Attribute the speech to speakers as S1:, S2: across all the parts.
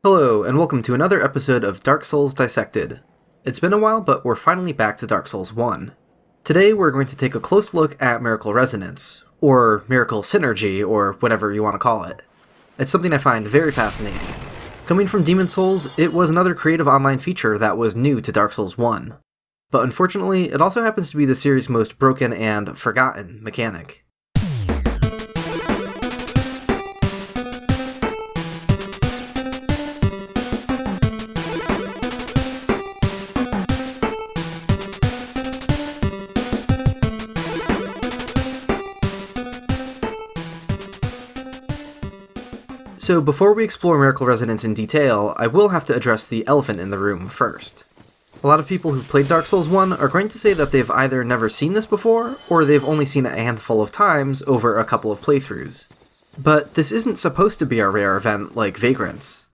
S1: Hello, and welcome to another episode of Dark Souls Dissected. It's been a while, but we're finally back to Dark Souls 1. Today we're going to take a close look at Miracle Resonance, or Miracle Synergy, or whatever you want to call it. It's something I find very fascinating. Coming from Demon Souls, it was another creative online feature that was new to Dark Souls 1. But unfortunately, it also happens to be the series' most broken and forgotten mechanic. So before we explore Miracle Resonance in detail, I will have to address the elephant in the room first. A lot of people who've played Dark Souls 1 are going to say that they've either never seen this before, or they've only seen it a handful of times over a couple of playthroughs. But this isn't supposed to be a rare event like Vagrants.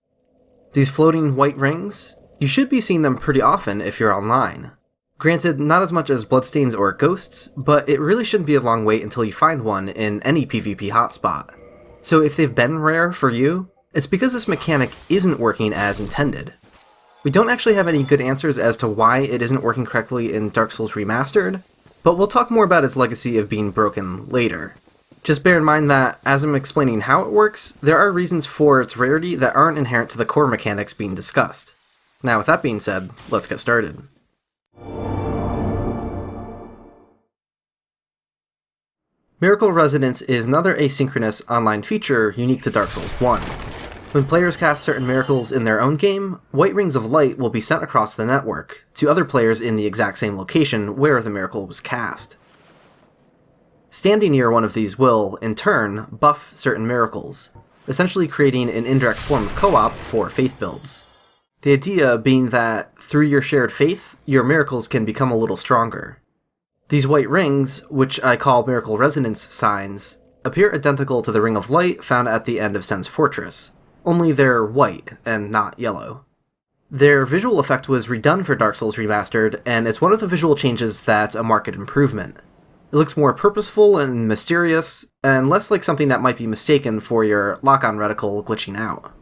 S1: These floating white rings, you should be seeing them pretty often if you're online. Granted, not as much as bloodstains or ghosts, but it really shouldn't be a long wait until you find one in any PvP hotspot. So if they've been rare for you, it's because this mechanic isn't working as intended. We don't actually have any good answers as to why it isn't working correctly in Dark Souls Remastered, but we'll talk more about its legacy of being broken later. Just bear in mind that, as I'm explaining how it works, there are reasons for its rarity that aren't inherent to the core mechanics being discussed. Now with that being said, let's get started. Miracle Resonance is another asynchronous online feature unique to Dark Souls 1. When players cast certain miracles in their own game, white rings of light will be sent across the network to other players in the exact same location where the miracle was cast. Standing near one of these will, in turn, buff certain miracles, essentially creating an indirect form of co-op for faith builds. The idea being that, through your shared faith, your miracles can become a little stronger. These white rings, which I call Miracle Resonance signs, appear identical to the Ring of Light found at the end of Sen's Fortress, only they're white and not yellow. Their visual effect was redone for Dark Souls Remastered, and it's one of the visual changes that's a marked improvement. It looks more purposeful and mysterious, and less like something that might be mistaken for your lock-on reticle glitching out.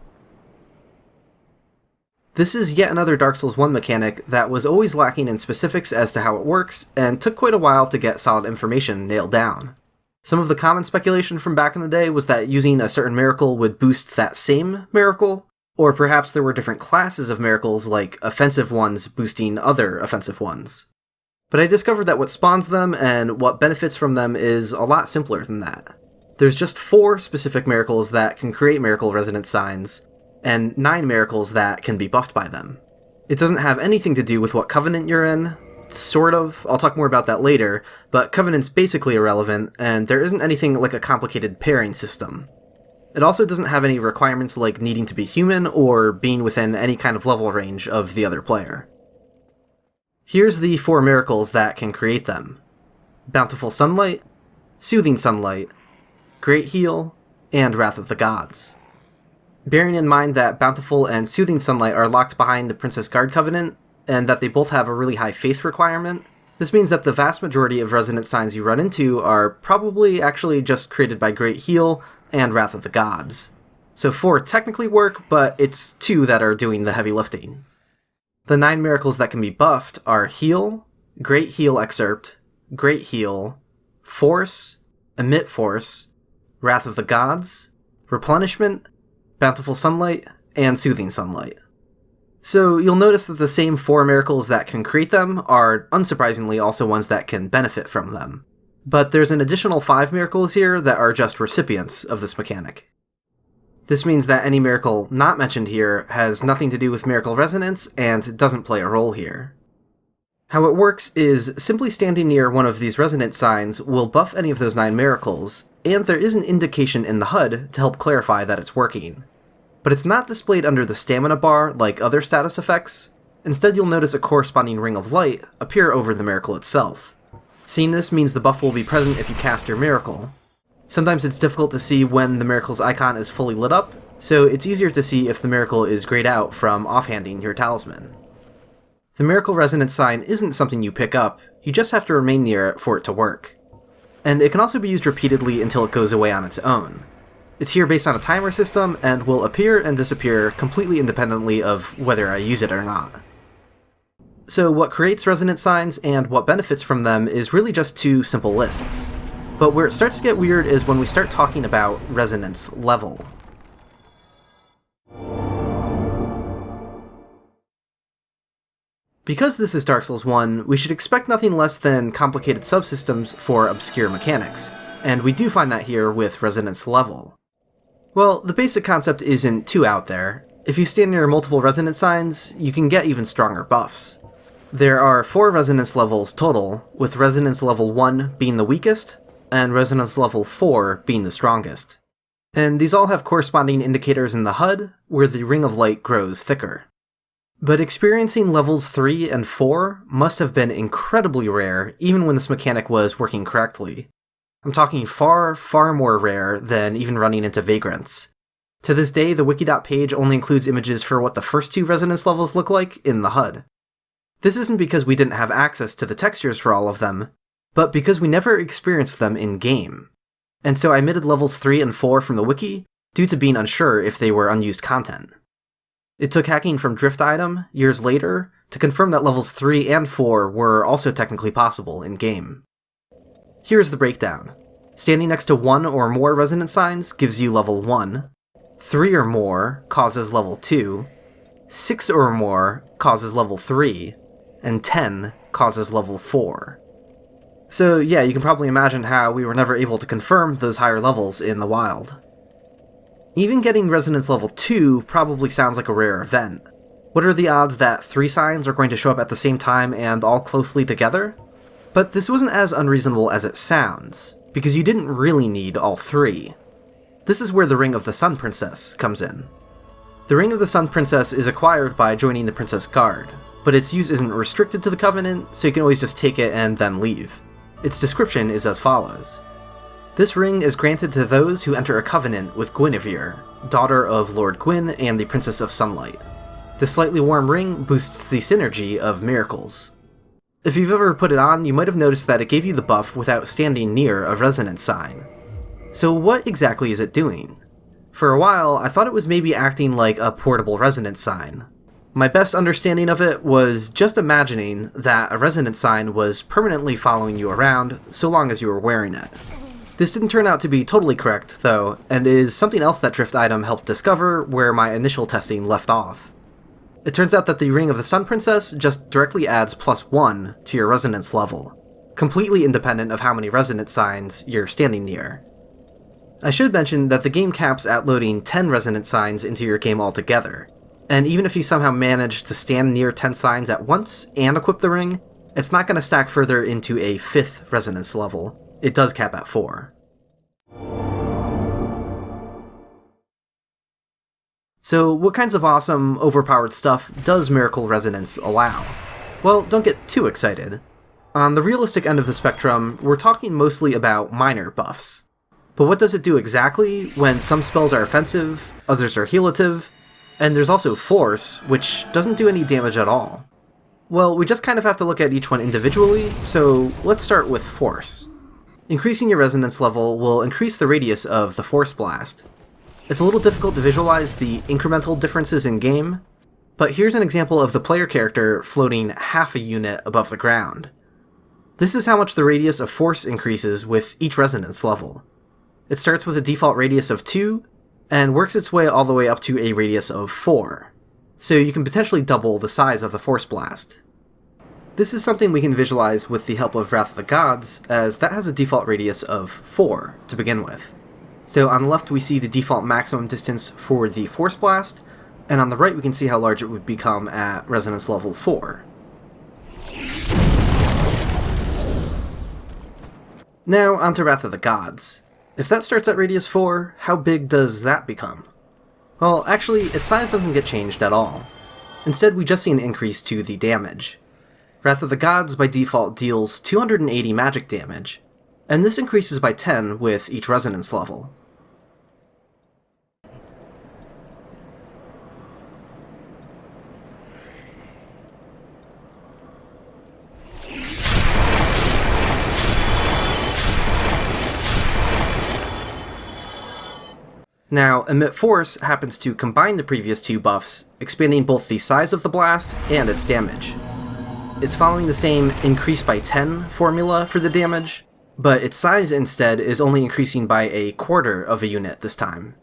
S1: This is yet another Dark Souls 1 mechanic that was always lacking in specifics as to how it works, and took quite a while to get solid information nailed down. Some of the common speculation from back in the day was that using a certain miracle would boost that same miracle, or perhaps there were different classes of miracles like offensive ones boosting other offensive ones. But I discovered that what spawns them and what benefits from them is a lot simpler than that. There's just 4 specific miracles that can create Miracle Resonance signs, and 9 miracles that can be buffed by them. It doesn't have anything to do with what covenant you're in, sort of, I'll talk more about that later, but covenant's basically irrelevant, and there isn't anything like a complicated pairing system. It also doesn't have any requirements like needing to be human or being within any kind of level range of the other player. Here's the 4 miracles that can create them: Bountiful Sunlight, Soothing Sunlight, Great Heal, and Wrath of the Gods. Bearing in mind that Bountiful and Soothing Sunlight are locked behind the Princess Guard Covenant, and that they both have a really high faith requirement, this means that the vast majority of resonance signs you run into are probably actually just created by Great Heal and Wrath of the Gods. So 4 technically work, but it's 2 that are doing the heavy lifting. The 9 miracles that can be buffed are Heal, Great Heal Excerpt, Great Heal, Force, Emit Force, Wrath of the Gods, Replenishment, Bountiful Sunlight, and Soothing Sunlight. So you'll notice that the same 4 miracles that can create them are, unsurprisingly, also ones that can benefit from them. But there's an additional 5 miracles here that are just recipients of this mechanic. This means that any miracle not mentioned here has nothing to do with Miracle Resonance and doesn't play a role here. How it works is simply standing near one of these resonance signs will buff any of those 9 miracles, and there is an indication in the HUD to help clarify that it's working. But it's not displayed under the stamina bar like other status effects. Instead, you'll notice a corresponding ring of light appear over the miracle itself. Seeing this means the buff will be present if you cast your miracle. Sometimes it's difficult to see when the miracle's icon is fully lit up, so it's easier to see if the miracle is grayed out from offhanding your talisman. The Miracle Resonance sign isn't something you pick up, you just have to remain near it for it to work. And it can also be used repeatedly until it goes away on its own. It's here based on a timer system and will appear and disappear completely independently of whether I use it or not. So what creates resonance signs and what benefits from them is really just two simple lists. But where it starts to get weird is when we start talking about resonance level. Because this is Dark Souls 1, we should expect nothing less than complicated subsystems for obscure mechanics, and we do find that here with resonance level. Well, the basic concept isn't too out there. If you stand near multiple resonance signs, you can get even stronger buffs. There are 4 resonance levels total, with resonance level 1 being the weakest, and resonance level 4 being the strongest. And these all have corresponding indicators in the HUD, where the ring of light grows thicker. But experiencing levels 3 and 4 must have been incredibly rare, even when this mechanic was working correctly. I'm talking far, far more rare than even running into vagrants. To this day, the Wikidot page only includes images for what the first 2 resonance levels look like in the HUD. This isn't because we didn't have access to the textures for all of them, but because we never experienced them in-game. And so I omitted levels 3 and 4 from the wiki, due to being unsure if they were unused content. It took hacking from Drift Item, years later, to confirm that levels 3 and 4 were also technically possible in-game. Here's the breakdown. Standing next to 1 or more resonance signs gives you level 1, 3 or more causes level 2, 6 or more causes level 3, and 10 causes level 4. So yeah, you can probably imagine how we were never able to confirm those higher levels in the wild. Even getting resonance level 2 probably sounds like a rare event. What are the odds that 3 signs are going to show up at the same time and all closely together? But this wasn't as unreasonable as it sounds, because you didn't really need all 3. This is where the Ring of the Sun Princess comes in. The Ring of the Sun Princess is acquired by joining the Princess Guard, but its use isn't restricted to the Covenant, so you can always just take it and then leave. Its description is as follows. This ring is granted to those who enter a covenant with Guinevere, daughter of Lord Gwyn and the Princess of Sunlight. The slightly warm ring boosts the synergy of miracles. If you've ever put it on, you might have noticed that it gave you the buff without standing near a resonance sign. So what exactly is it doing? For a while, I thought it was maybe acting like a portable resonance sign. My best understanding of it was just imagining that a resonance sign was permanently following you around so long as you were wearing it. This didn't turn out to be totally correct, though, and is something else that Drift Item helped discover where my initial testing left off. It turns out that the Ring of the Sun Princess just directly adds +1 to your resonance level, completely independent of how many resonance signs you're standing near. I should mention that the game caps at loading 10 resonance signs into your game altogether, and even if you somehow manage to stand near 10 signs at once and equip the ring, it's not going to stack further into a 5th resonance level. It does cap at 4. So what kinds of awesome, overpowered stuff does Miracle Resonance allow? Well, don't get too excited. On the realistic end of the spectrum, we're talking mostly about minor buffs. But what does it do exactly when some spells are offensive, others are healative, and there's also Force, which doesn't do any damage at all? Well, we just kind of have to look at each one individually, so let's start with Force. Increasing your resonance level will increase the radius of the Force Blast. It's a little difficult to visualize the incremental differences in-game, but here's an example of the player character floating half a unit above the ground. This is how much the radius of Force increases with each resonance level. It starts with a default radius of 2, and works its way all the way up to a radius of 4, so you can potentially double the size of the Force Blast. This is something we can visualize with the help of Wrath of the Gods, as that has a default radius of 4 to begin with. So on the left we see the default maximum distance for the Force Blast, and on the right we can see how large it would become at resonance level 4. Now onto Wrath of the Gods. If that starts at radius 4, how big does that become? Well, actually, its size doesn't get changed at all. Instead, we just see an increase to the damage. Wrath of the Gods by default deals 280 magic damage, and this increases by 10 with each resonance level. Now, Emit Force happens to combine the previous two buffs, expanding both the size of the blast and its damage. It's following the same increase by 10 formula for the damage, but its size instead is only increasing by a quarter of a unit this time.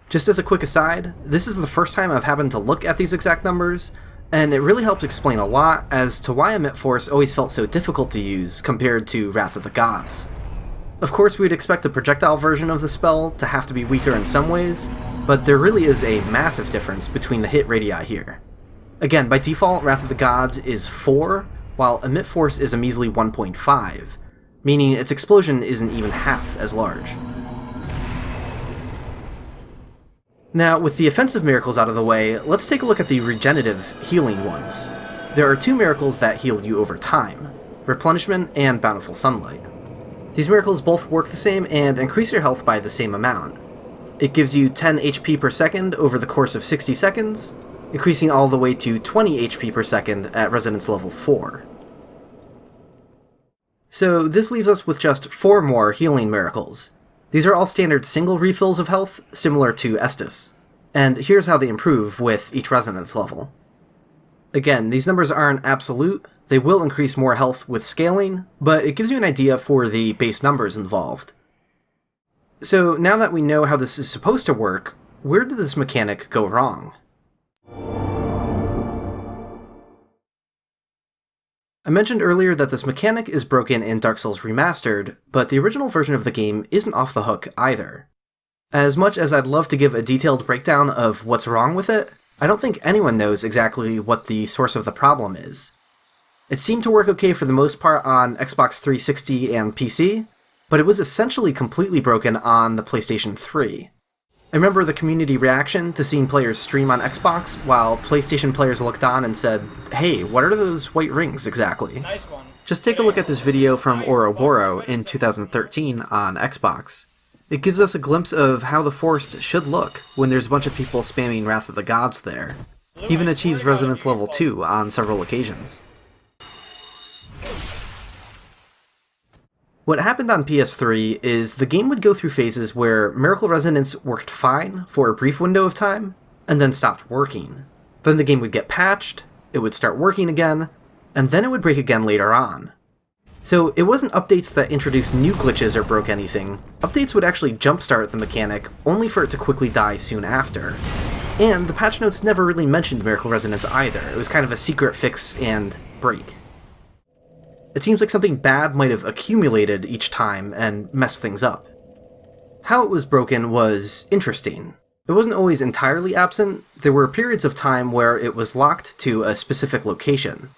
S1: Just as a quick aside, this is the first time I've happened to look at these exact numbers, and it really helps explain a lot as to why Emit Force always felt so difficult to use compared to Wrath of the Gods. Of course, we'd expect a projectile version of the spell to have to be weaker in some ways, but there really is a massive difference between the hit radii here. Again, by default, Wrath of the Gods is 4, while Emit Force is a measly 1.5, meaning its explosion isn't even half as large. Now, with the offensive miracles out of the way, let's take a look at the regenerative healing ones. There are 2 miracles that heal you over time, Replenishment and Bountiful Sunlight. These miracles both work the same and increase your health by the same amount. It gives you 10 HP per second over the course of 60 seconds, increasing all the way to 20 HP per second at Resonance level 4. So this leaves us with just 4 more healing miracles. These are all standard single refills of health, similar to Estus. And here's how they improve with each Resonance level. Again, these numbers aren't absolute. They will increase more health with scaling, but it gives you an idea for the base numbers involved. So now that we know how this is supposed to work, where did this mechanic go wrong? I mentioned earlier that this mechanic is broken in Dark Souls Remastered, but the original version of the game isn't off the hook either. As much as I'd love to give a detailed breakdown of what's wrong with it, I don't think anyone knows exactly what the source of the problem is. It seemed to work okay for the most part on Xbox 360 and PC, but it was essentially completely broken on the PlayStation 3. I remember the community reaction to seeing players stream on Xbox, while PlayStation players looked on and said, "Hey, what are those white rings exactly?"
S2: Nice one.
S1: Just take a look at this video from Oroboro in 2013 on Xbox. It gives us a glimpse of how the Forest should look when there's a bunch of people spamming Wrath of the Gods there. He even achieves Resonance level 2 on several occasions. What happened on PS3 is the game would go through phases where Miracle Resonance worked fine for a brief window of time, and then stopped working. Then the game would get patched, it would start working again, and then it would break again later on. So it wasn't updates that introduced new glitches or broke anything. Updates would actually jumpstart the mechanic, only for it to quickly die soon after. And the patch notes never really mentioned Miracle Resonance either. It was kind of a secret fix and break. It seems like something bad might have accumulated each time and messed things up. How it was broken was interesting. It wasn't always entirely absent. There were periods of time where it was locked to a specific location.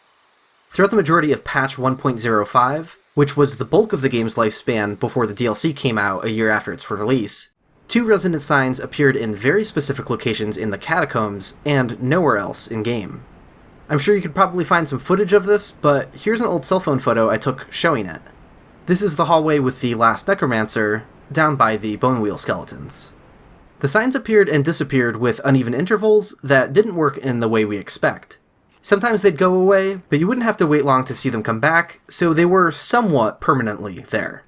S1: Throughout the majority of patch 1.05, which was the bulk of the game's lifespan before the DLC came out a year after its release, 2 resonance signs appeared in very specific locations in the catacombs and nowhere else in-game. I'm sure you could probably find some footage of this, but here's an old cell phone photo I took showing it. This is the hallway with the last Necromancer, down by the bone wheel skeletons. The signs appeared and disappeared with uneven intervals that didn't work in the way we expect. Sometimes they'd go away, but you wouldn't have to wait long to see them come back, so they were somewhat permanently there.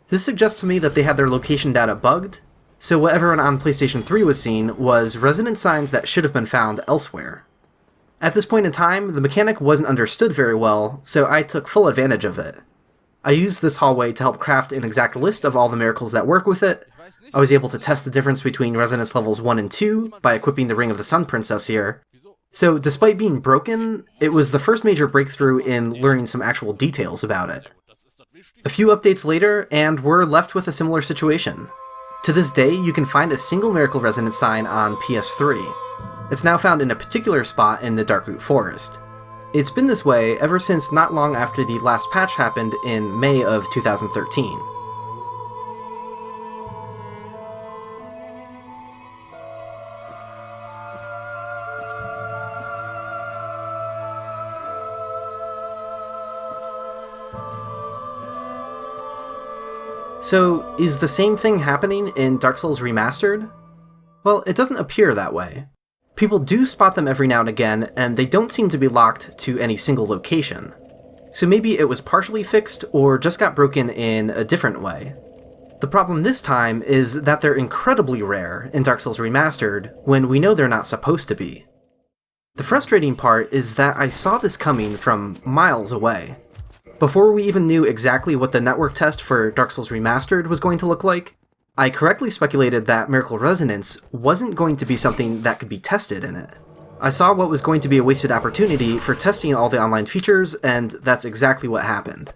S1: This suggests to me that they had their location data bugged, so what everyone on PlayStation 3 was seeing was resonance signs that should have been found elsewhere. At this point in time, the mechanic wasn't understood very well, so I took full advantage of it. I used this hallway to help craft an exact list of all the miracles that work with it. I was able to test the difference between resonance levels 1 and 2 by equipping the Ring of the Sun Princess here. So despite being broken, it was the first major breakthrough in learning some actual details about it. A few updates later, and we're left with a similar situation. To this day, you can find a single miracle resonance sign on PS3. It's now found in a particular spot in the Darkroot Forest. It's been this way ever since not long after the last patch happened in May of 2013. So, is the same thing happening in Dark Souls Remastered? Well, it doesn't appear that way. People do spot them every now and again, and they don't seem to be locked to any single location. So maybe it was partially fixed, or just got broken in a different way. The problem this time is that they're incredibly rare in Dark Souls Remastered when we know they're not supposed to be. The frustrating part is that I saw this coming from miles away. Before we even knew exactly what the network test for Dark Souls Remastered was going to look like, I correctly speculated that Miracle Resonance wasn't going to be something that could be tested in it. I saw what was going to be a wasted opportunity for testing all the online features, and that's exactly what happened.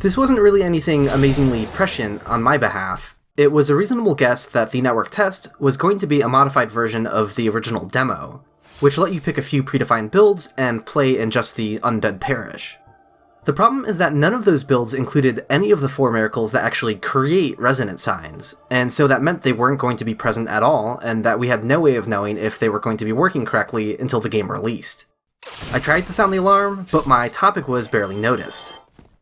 S1: This wasn't really anything amazingly prescient on my behalf. It was a reasonable guess that the network test was going to be a modified version of the original demo, which let you pick a few predefined builds and play in just the Undead Parish. The problem is that none of those builds included any of the 4 miracles that actually create resonance signs, and so that meant they weren't going to be present at all, and that we had no way of knowing if they were going to be working correctly until the game released. I tried to sound the alarm, but my topic was barely noticed.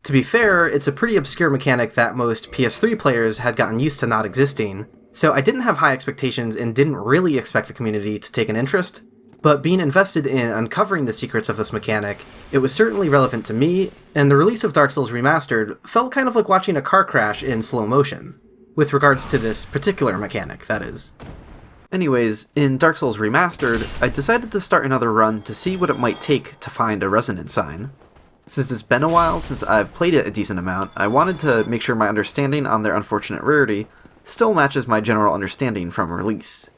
S1: To be fair, it's a pretty obscure mechanic that most PS3 players had gotten used to not existing, so I didn't have high expectations and didn't really expect the community to take an interest. But being invested in uncovering the secrets of this mechanic, it was certainly relevant to me, and the release of Dark Souls Remastered felt kind of like watching a car crash in slow motion, with regards to this particular mechanic, that is. Anyways, in Dark Souls Remastered, I decided to start another run to see what it might take to find a resonance sign. Since it's been a while since I've played it a decent amount, I wanted to make sure my understanding on their unfortunate rarity still matches my general understanding from release.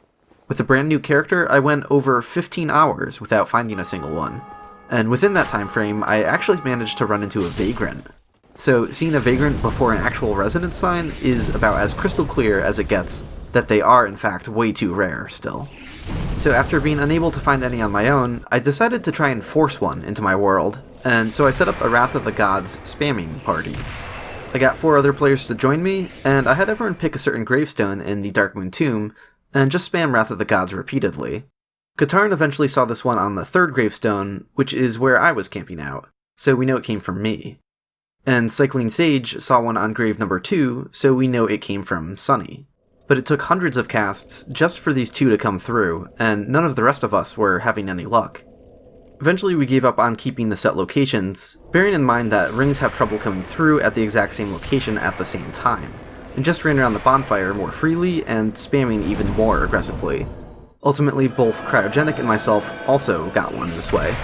S1: With a brand new character, I went over 15 hours without finding a single one, and within that time frame, I actually managed to run into a vagrant. So seeing a vagrant before an actual resonance sign is about as crystal clear as it gets that they are in fact way too rare still. So after being unable to find any on my own, I decided to try and force one into my world, and so I set up a Wrath of the Gods spamming party. I got 4 other players to join me, and I had everyone pick a certain gravestone in the Darkmoon Tomb, and just spam Wrath of the Gods repeatedly. Katarn eventually saw this one on the 3rd gravestone, which is where I was camping out, so we know it came from me. And Cycling Sage saw one on grave number 2, so we know it came from Sunny. But it took hundreds of casts just for these 2 to come through, and none of the rest of us were having any luck. Eventually we gave up on keeping the set locations, bearing in mind that rings have trouble coming through at the exact same location at the same time, and just ran around the bonfire more freely and spamming even more aggressively. Ultimately, both Cryogenic and myself also got one this way.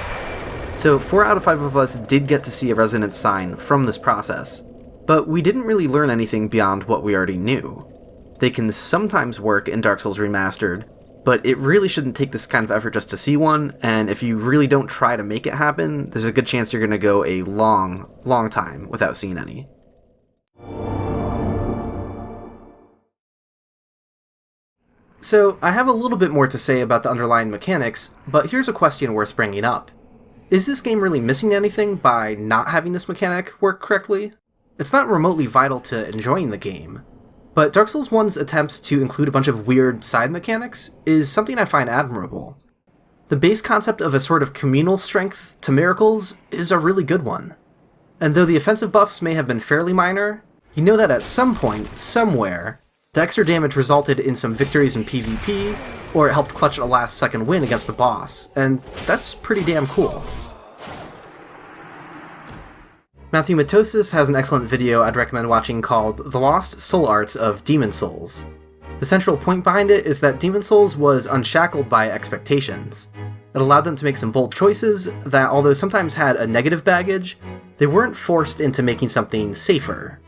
S1: So 4 out of 5 of us did get to see a resonance sign from this process, but we didn't really learn anything beyond what we already knew. They can sometimes work in Dark Souls Remastered, but it really shouldn't take this kind of effort just to see one, and if you really don't try to make it happen, there's a good chance you're going to go a long, long time without seeing any. So, I have a little bit more to say about the underlying mechanics, but here's a question worth bringing up. Is this game really missing anything by not having this mechanic work correctly? It's not remotely vital to enjoying the game, but Dark Souls 1's attempts to include a bunch of weird side mechanics is something I find admirable. The base concept of a sort of communal strength to miracles is a really good one. And though the offensive buffs may have been fairly minor, you know that at some point, somewhere, the extra damage resulted in some victories in PvP, or it helped clutch a last-second win against a boss, and that's pretty damn cool. Matthew Matosis has an excellent video I'd recommend watching called The Lost Soul Arts of Demon Souls. The central point behind it is that Demon Souls was unshackled by expectations. It allowed them to make some bold choices that, although sometimes had a negative baggage, they weren't forced into making something safer.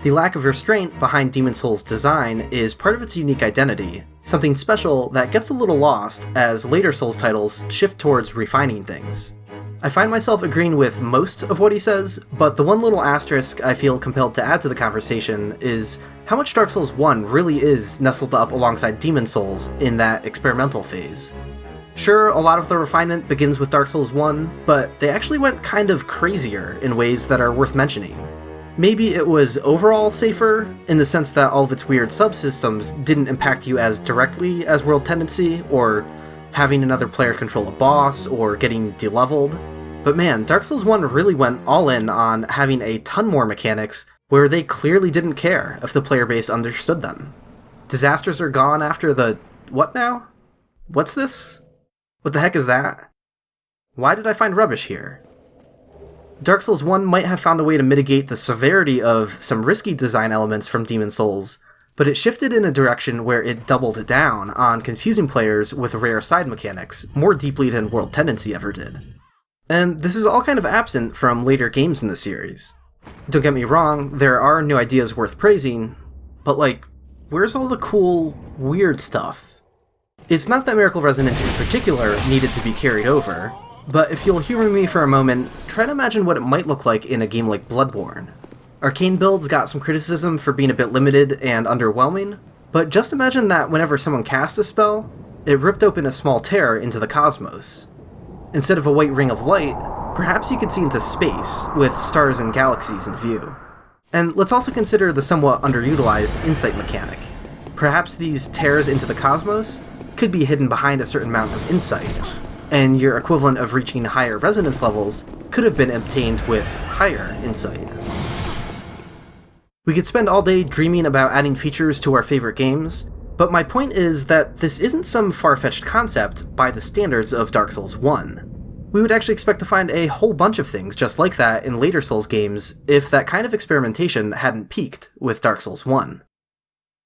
S1: The lack of restraint behind Demon Souls' design is part of its unique identity, something special that gets a little lost as later Souls titles shift towards refining things. I find myself agreeing with most of what he says, but the one little asterisk I feel compelled to add to the conversation is how much Dark Souls 1 really is nestled up alongside Demon Souls in that experimental phase. Sure, a lot of the refinement begins with Dark Souls 1, but they actually went kind of crazier in ways that are worth mentioning. Maybe it was overall safer, in the sense that all of its weird subsystems didn't impact you as directly as World Tendency, or having another player control a boss, or getting de-leveled. But man, Dark Souls 1 really went all in on having a ton more mechanics where they clearly didn't care if the player base understood them. Disasters are gone after the... what now? What's this? What the heck is that? Why did I find rubbish here? Dark Souls 1 might have found a way to mitigate the severity of some risky design elements from Demon Souls, but it shifted in a direction where it doubled down on confusing players with rare side mechanics more deeply than World Tendency ever did. And this is all kind of absent from later games in the series. Don't get me wrong, there are new ideas worth praising, but where's all the cool, weird stuff? It's not that Miracle Resonance in particular needed to be carried over, but if you'll humor me for a moment, try to imagine what it might look like in a game like Bloodborne. Arcane builds got some criticism for being a bit limited and underwhelming, but just imagine that whenever someone cast a spell, it ripped open a small tear into the cosmos. Instead of a white ring of light, perhaps you could see into space, with stars and galaxies in view. And let's also consider the somewhat underutilized insight mechanic. Perhaps these tears into the cosmos could be hidden behind a certain amount of insight, and your equivalent of reaching higher resonance levels could have been obtained with higher insight. We could spend all day dreaming about adding features to our favorite games, but my point is that this isn't some far-fetched concept by the standards of Dark Souls 1. We would actually expect to find a whole bunch of things just like that in later Souls games if that kind of experimentation hadn't peaked with Dark Souls 1.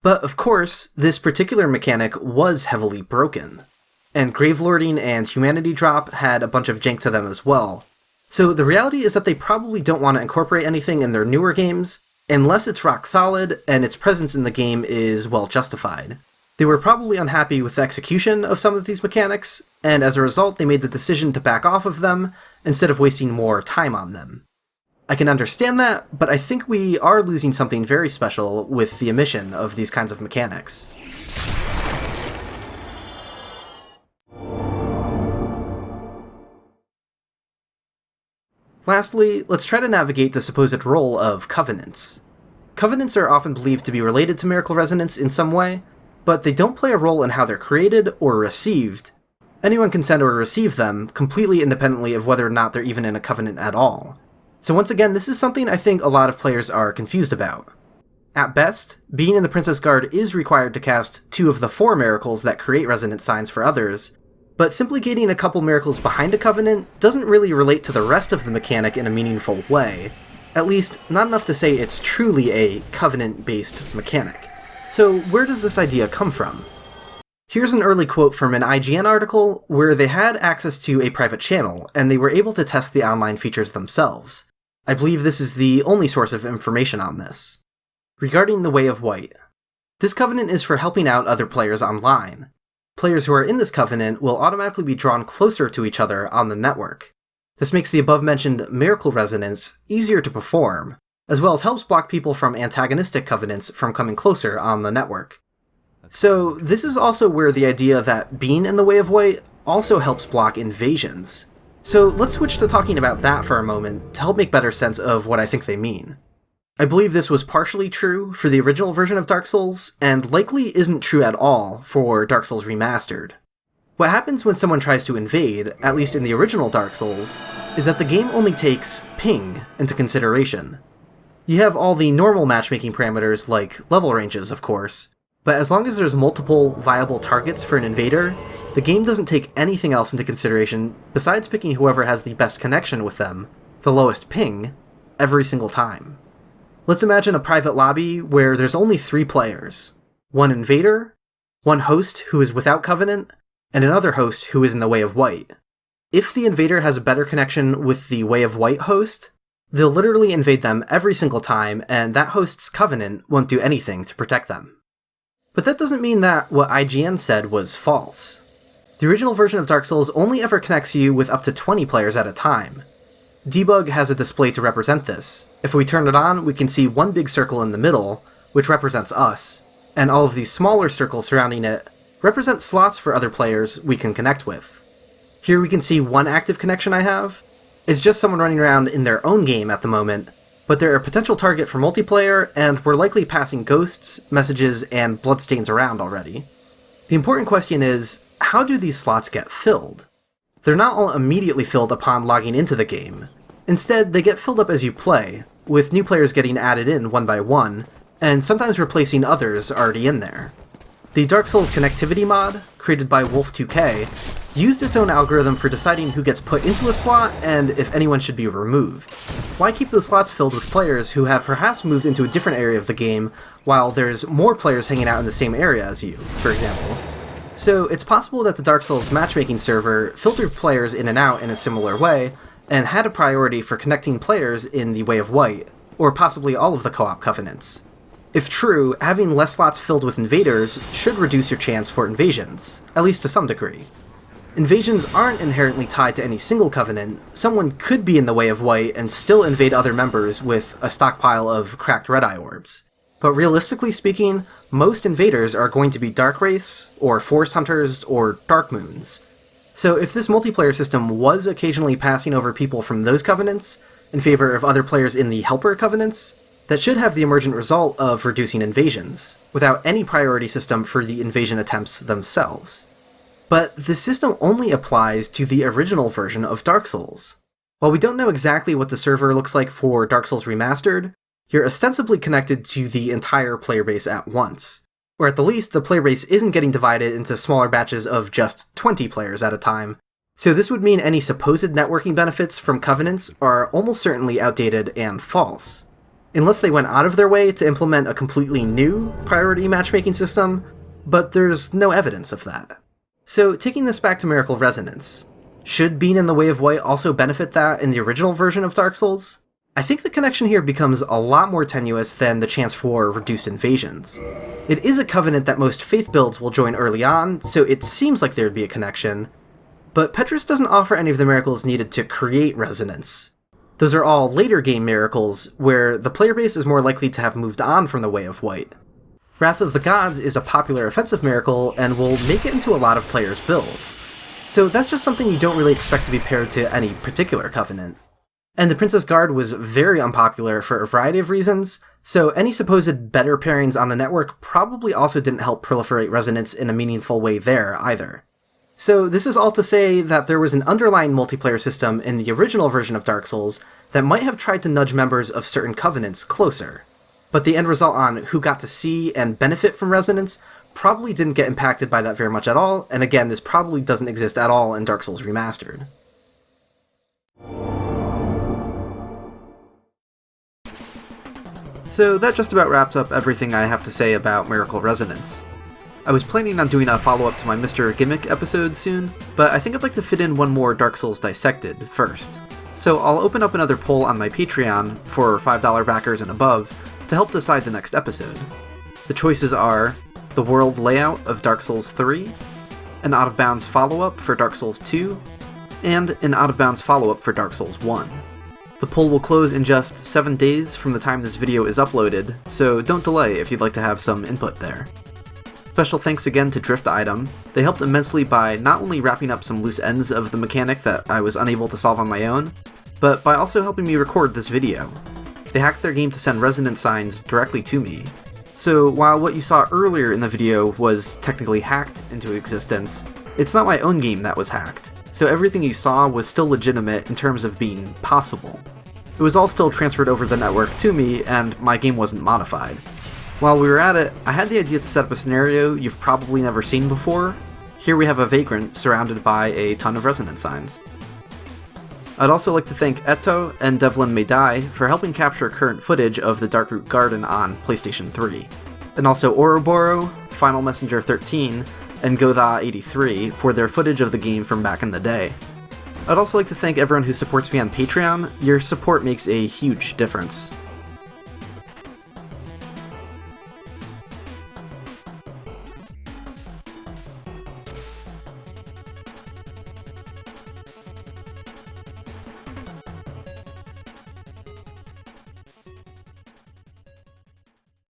S1: But of course, this particular mechanic was heavily broken, and Gravelording and Humanity Drop had a bunch of jank to them as well. So the reality is that they probably don't want to incorporate anything in their newer games, unless it's rock solid and its presence in the game is well justified. They were probably unhappy with the execution of some of these mechanics, and as a result they made the decision to back off of them instead of wasting more time on them. I can understand that, but I think we are losing something very special with the omission of these kinds of mechanics. Lastly, let's try to navigate the supposed role of Covenants. Covenants are often believed to be related to Miracle Resonance in some way, but they don't play a role in how they're created or received. Anyone can send or receive them, completely independently of whether or not they're even in a Covenant at all. So once again, this is something I think a lot of players are confused about. At best, being in the Princess Guard is required to cast 2 of the 4 miracles that create resonance signs for others, but simply getting a couple miracles behind a Covenant doesn't really relate to the rest of the mechanic in a meaningful way. At least, not enough to say it's truly a Covenant-based mechanic. So where does this idea come from? Here's an early quote from an IGN article where they had access to a private channel, and they were able to test the online features themselves. I believe this is the only source of information on this. Regarding the Way of White. This Covenant is for helping out other players online. Players who are in this Covenant will automatically be drawn closer to each other on the network. This makes the above-mentioned Miracle Resonance easier to perform, as well as helps block people from antagonistic Covenants from coming closer on the network. So this is also where the idea that being in the Way of White also helps block invasions. So let's switch to talking about that for a moment to help make better sense of what I think they mean. I believe this was partially true for the original version of Dark Souls, and likely isn't true at all for Dark Souls Remastered. What happens when someone tries to invade, at least in the original Dark Souls, is that the game only takes ping into consideration. You have all the normal matchmaking parameters like level ranges, of course, but as long as there's multiple viable targets for an invader, the game doesn't take anything else into consideration besides picking whoever has the best connection with them, the lowest ping, every single time. Let's imagine a private lobby where there's only 3 players. One invader, one host who is without Covenant, and another host who is in the Way of White. If the invader has a better connection with the Way of White host, they'll literally invade them every single time, and that host's Covenant won't do anything to protect them. But that doesn't mean that what IGN said was false. The original version of Dark Souls only ever connects you with up to 20 players at a time. Debug has a display to represent this. If we turn it on, we can see one big circle in the middle, which represents us, and all of these smaller circles surrounding it represent slots for other players we can connect with. Here we can see one active connection I have. It's just someone running around in their own game at the moment, but they're a potential target for multiplayer, and we're likely passing ghosts, messages, and bloodstains around already. The important question is, how do these slots get filled? They're not all immediately filled upon logging into the game. Instead, they get filled up as you play, with new players getting added in one by one, and sometimes replacing others already in there. The Dark Souls Connectivity mod, created by Wolf2K, used its own algorithm for deciding who gets put into a slot and if anyone should be removed. Why keep the slots filled with players who have perhaps moved into a different area of the game while there's more players hanging out in the same area as you, for example? So it's possible that the Dark Souls matchmaking server filtered players in and out in a similar way, and had a priority for connecting players in the Way of White, or possibly all of the co-op covenants. If true, having less slots filled with invaders should reduce your chance for invasions, at least to some degree. Invasions aren't inherently tied to any single covenant. Someone could be in the Way of White and still invade other members with a stockpile of cracked red-eye orbs. But realistically speaking, most invaders are going to be Dark Wraiths, or Forest Hunters, or Dark Moons. So if this multiplayer system was occasionally passing over people from those covenants in favor of other players in the Helper covenants, that should have the emergent result of reducing invasions, without any priority system for the invasion attempts themselves. But the system only applies to the original version of Dark Souls. While we don't know exactly what the server looks like for Dark Souls Remastered, you're ostensibly connected to the entire player base at once. Or at the least, the player base isn't getting divided into smaller batches of just 20 players at a time. So this would mean any supposed networking benefits from covenants are almost certainly outdated and false. Unless they went out of their way to implement a completely new priority matchmaking system, but there's no evidence of that. So taking this back to Miracle Resonance, should being in the Way of White also benefit that in the original version of Dark Souls? I think the connection here becomes a lot more tenuous than the chance for reduced invasions. It is a covenant that most faith builds will join early on, so it seems like there'd be a connection, but Petrus doesn't offer any of the miracles needed to create resonance. Those are all later game miracles, where the player base is more likely to have moved on from the Way of White. Wrath of the Gods is a popular offensive miracle and will make it into a lot of players' builds, so that's just something you don't really expect to be paired to any particular covenant. And the Princess Guard was very unpopular for a variety of reasons, so any supposed better pairings on the network probably also didn't help proliferate resonance in a meaningful way there either. So this is all to say that there was an underlying multiplayer system in the original version of Dark Souls that might have tried to nudge members of certain covenants closer. But the end result on who got to see and benefit from resonance probably didn't get impacted by that very much at all, and again, this probably doesn't exist at all in Dark Souls Remastered. So that just about wraps up everything I have to say about Miracle Resonance. I was planning on doing a follow-up to my Mr. Gimmick episode soon, but I think I'd like to fit in one more Dark Souls Dissected first. So I'll open up another poll on my Patreon for $5 backers and above to help decide the next episode. The choices are the world layout of Dark Souls 3, an out-of-bounds follow-up for Dark Souls 2, and an out-of-bounds follow-up for Dark Souls 1. The poll will close in just 7 days from the time this video is uploaded, so don't delay if you'd like to have some input there. Special thanks again to Drift Item. They helped immensely by not only wrapping up some loose ends of the mechanic that I was unable to solve on my own, but by also helping me record this video. They hacked their game to send resonance signs directly to me. So while what you saw earlier in the video was technically hacked into existence, it's not my own game that was hacked. So everything you saw was still legitimate in terms of being possible. It was all still transferred over the network to me, and my game wasn't modified. While we were at it, I had the idea to set up a scenario you've probably never seen before. Here we have a vagrant surrounded by a ton of resonance signs. I'd also like to thank Eto and Devlin May Die for helping capture current footage of the Darkroot Garden on PlayStation 3, and also Oroboro, Final Messenger 13, and Godha83 for their footage of the game from back in the day. I'd also like to thank everyone who supports me on Patreon. Your support makes a huge difference.